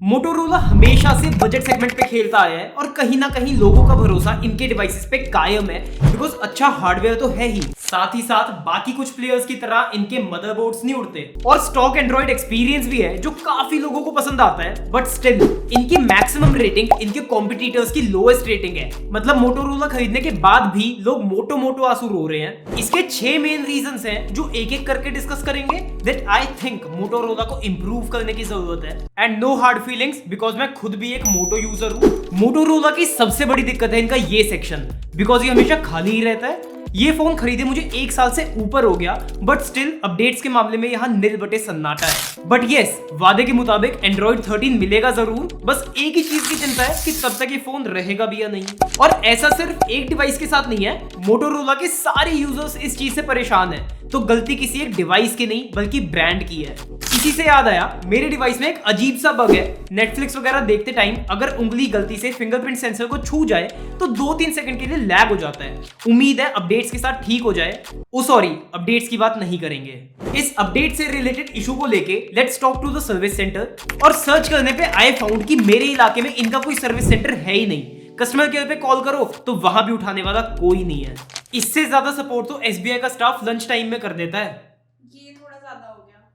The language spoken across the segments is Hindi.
मोटोरोला हमेशा से बजट सेगमेंट पे खेलता आया है और कहीं ना कहीं लोगों का भरोसा इनके डिवाइसेस पे कायम है बिकॉज अच्छा हार्डवेयर तो है ही, साथ ही साथ बाकी कुछ प्लेयर्स की तरह इनके मदरबोर्ड्स नहीं उड़ते और स्टॉक एंड्रॉइड एक्सपीरियंस भी है जो काफी लोगों को पसंद आता है। बट स्टिल इनकी मैक्सिमम रेटिंग इनके कॉम्पिटिटर्स की लोएस्ट रेटिंग है। मतलब मोटोरोला खरीदने के बाद भी लोग मोटो आंसू रो रहे हैं। इसके 6 मेन रीजंस हैं जो एक एक करके डिस्कस करेंगे। दैट आई थिंक मोटोरोला को इंप्रूव करने की जरूरत है and no hard feelings because मैं खुद भी एक मोटो यूजर हूं। मोटोरोला की सबसे बड़ी दिक्कत है इनका ये सेक्शन, बिकॉज ये हमेशा खाली ही रहता है। ये फोन खरीदे मुझे 1 साल से ऊपर हो गया बट स्टिल अपडेट्स के मामले में यहाँ नील बटे सन्नाटा है। बट यस, वादे के मुताबिक एंड्रॉइड 13 मिलेगा जरूर, बस एक ही चीज की चिंता है कि तब तक ये फोन रहेगा भी या नहीं। और ऐसा सिर्फ एक डिवाइस के साथ नहीं है, मोटोरोला के सारे यूजर्स इस चीज से परेशान है। तो गलती किसी एक डिवाइस की नहीं बल्कि ब्रांड की है। इसी से याद आया, मेरे डिवाइस में एक अजीब सा बग है। नेटफ्लिक्स वगैरह देखते टाइम अगर उंगली गलती से फिंगरप्रिंट सेंसर को छू जाए तो 2-3 सेकंड के लिए लैग हो जाता है। उम्मीद है अपडेट्स के साथ ठीक हो जाए। सॉरी, अपडेट्स की बात नहीं करेंगे। इस अपडेट से रिलेटेड इशू को लेके let's talk to the service centre. और सर्च करने पे आई फाउंड कि मेरे इलाके में इनका कोई सर्विस सेंटर है ही नहीं। कस्टमर केयर पे कॉल करो तो वहां भी उठाने वाला कोई नहीं है। इससे ज्यादा सपोर्ट तो एसबीआई का स्टाफ लंच टाइम में कर देता है। ये थोड़ा ज्यादा हो गया।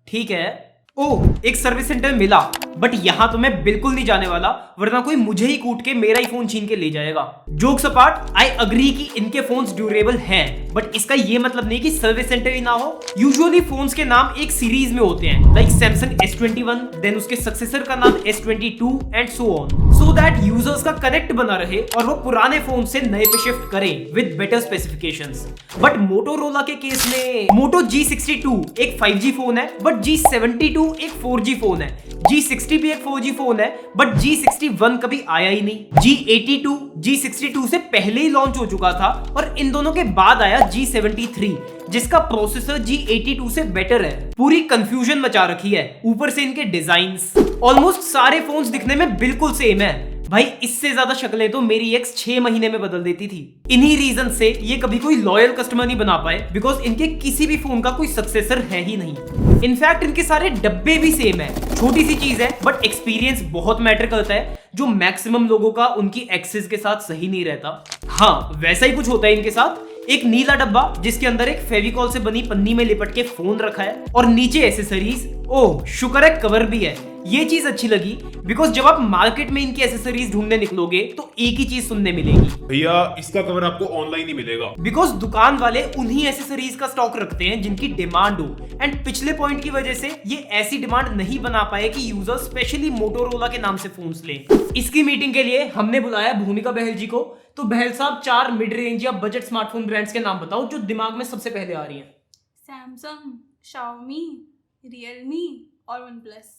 ठीक है। ओह, एक सर्विस सेंटर मिला, बट यहां तो मैं बिल्कुल नहीं जाने वाला वरना कोई मुझे ही कूट के मेरा ही फोन छीन के ले जाएगा। जोक्स अपार्ट, आई अग्री कि इनके फोन्स ड्यूरेबल हैं, बट इसका ये मतलब नहीं कि सर्विस सेंटर ही ना हो। यूजुअली फोन्स के नाम एक सीरीज में होते हैं, लाइक सैमसंग S21, देन उसके सक्सेसर का नाम S22 and so on, so that users का कनेक्ट बना रहे और वो पुराने फोन से नए पे शिफ्ट करें with better specifications. But Motorola के केस में मोटो G62 एक 5G फोन है, बट G72 एक 4G फोन है। G60 भी एक 4G फोन है, बट G61 कभी आया ही नहीं। G82 G62 से पहले ही लॉन्च हो चुका था और इन दोनों के बाद आया G73 जिसका प्रोसेसर G82 से बेटर है। पूरी कंफ्यूजन मचा रखी है। ऊपर से इनके डिजाइन्स ऑलमोस्ट सारे फोन्स दिखने में बिल्कुल सेम है। भाई, इससे ज्यादा शक्लें तो मेरी एक्स 6 महीने में बदल देती थी। इन्हीं रीजन से ये कभी कोई लॉयल कस्टमर नहीं बना पाए बिकॉज इनके किसी भी फोन का कोई सक्सेसर है ही नहीं। इनफैक्ट इनके सारे डब्बे भी सेम है। छोटी सी चीज है बट एक्सपीरियंस बहुत मैटर करता है, जो मैक्सिमम लोगों का उनकी एक्सेस के साथ सही नहीं रहता। हाँ, वैसा ही कुछ होता है इनके साथ। एक नीला डब्बा जिसके अंदर एक फेविकॉल से बनी पन्नी में लिपट के फोन रखा है और नीचे एसेसरीज। ओह, शुक्र है कवर भी है। ये चीज अच्छी लगी बिकॉज जब आप मार्केट में इनकी एसेसरीज ढूंढने निकलोगे तो एक ही चीज सुनने मिलेगी, भैया इसका कवर आपको ऑनलाइन ही मिलेगा। बिकॉज दुकान वाले उन्हीं एसेसरीज का स्टॉक रखते हैं जिनकी डिमांड हो। एंड पिछले पॉइंट की वजह से ये ऐसी डिमांड नहीं बना पाए कि यूजर स्पेशली मोटोरोला के नाम से फोन्स लें। इसकी मीटिंग के लिए हमने बुलाया भूमिका बहल जी को। तो बहल साहब, 4 मिड रेंज या बजट स्मार्टफोन ब्रांड्स के नाम बताओ जो दिमाग में सबसे पहले आ रही हैं। सैमसंग, शाओमी, रियलमी और वन प्लस।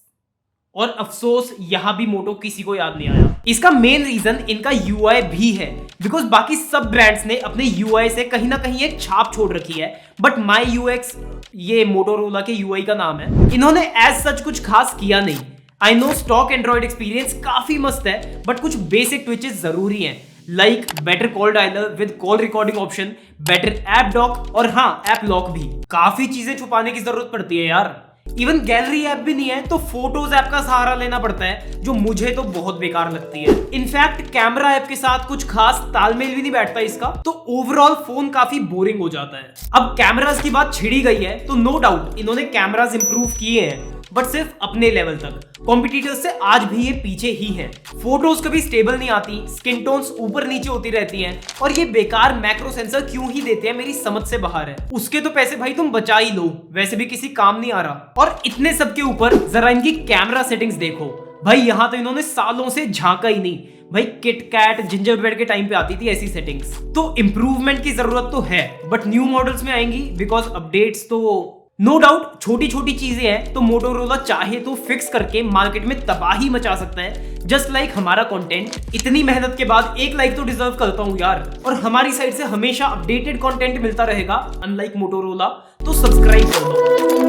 और अफसोस यहां भी मोटो किसी को याद नहीं आया। इसका मेन रीजन इनका यूआई भी है बिकॉज बाकी सब ब्रांड्स ने अपने यूआई से कहीं ना कहीं एक छाप छोड़ रखी है, बट माई यूएक्स, ये मोटोरोला के यूआई का नाम है, इन्होंने एज सच कुछ खास किया नहीं। I know stock Android experience काफी मस्त है बट कुछ बेसिक ट्विचेस जरूरी हैं, like better call dialer with call recording option, better app dock और हाँ, ऐप लॉक भी। काफी चीजें छुपाने की जरूरत पड़ती है यार। इवन गैलरी ऐप भी नहीं है तो फोटोज ऐप का सहारा लेना पड़ता है, जो मुझे तो बहुत बेकार लगती है। इनफैक्ट कैमरा ऐप के साथ कुछ खास तालमेल भी नहीं बैठता इसका, तो ओवरऑल फोन काफी बोरिंग हो जाता है। अब कैमरास की बात छिड़ी गई है तो नो डाउट इन्होंने कैमरास इंप्रूव किए हैं, बट सिर्फ अपने लेवल तक। कॉम्पिटिटर्स से आज भी ये पीछे ही हैं। फोटोज कभी स्टेबल नहीं आती, स्किन टोन्स ऊपर नीचे होती रहती हैं और ये बेकार मैक्रो सेंसर क्यों ही देते हैं मेरी समझ से बाहर है। उसके तो पैसे भाई तुम बचा ही लो, वैसे भी किसी काम नहीं आ रहा। और इतने सब के ऊपर जरा इनकी कैमरा सेटिंग्स देखो भाई, यहां तो इन्होंने सालों से झांका ही नहीं। भाई किट कैट, जिंजर ब्रेड के टाइम पे आती थी ऐसी सेटिंग्स। तो इंप्रूवमेंट की जरूरत तो है बट न्यू मॉडल्स में आएंगी बिकॉज अपडेट्स तो नो डाउट छोटी छोटी चीजें हैं, तो मोटोरोला चाहे तो फिक्स करके मार्केट में तबाही मचा सकता है, जस्ट लाइक हमारा कंटेंट। इतनी मेहनत के बाद एक लाइक तो डिजर्व करता हूं यार। और हमारी साइड से हमेशा अपडेटेड कंटेंट मिलता रहेगा अनलाइक मोटोरोला, तो सब्सक्राइब कर दो।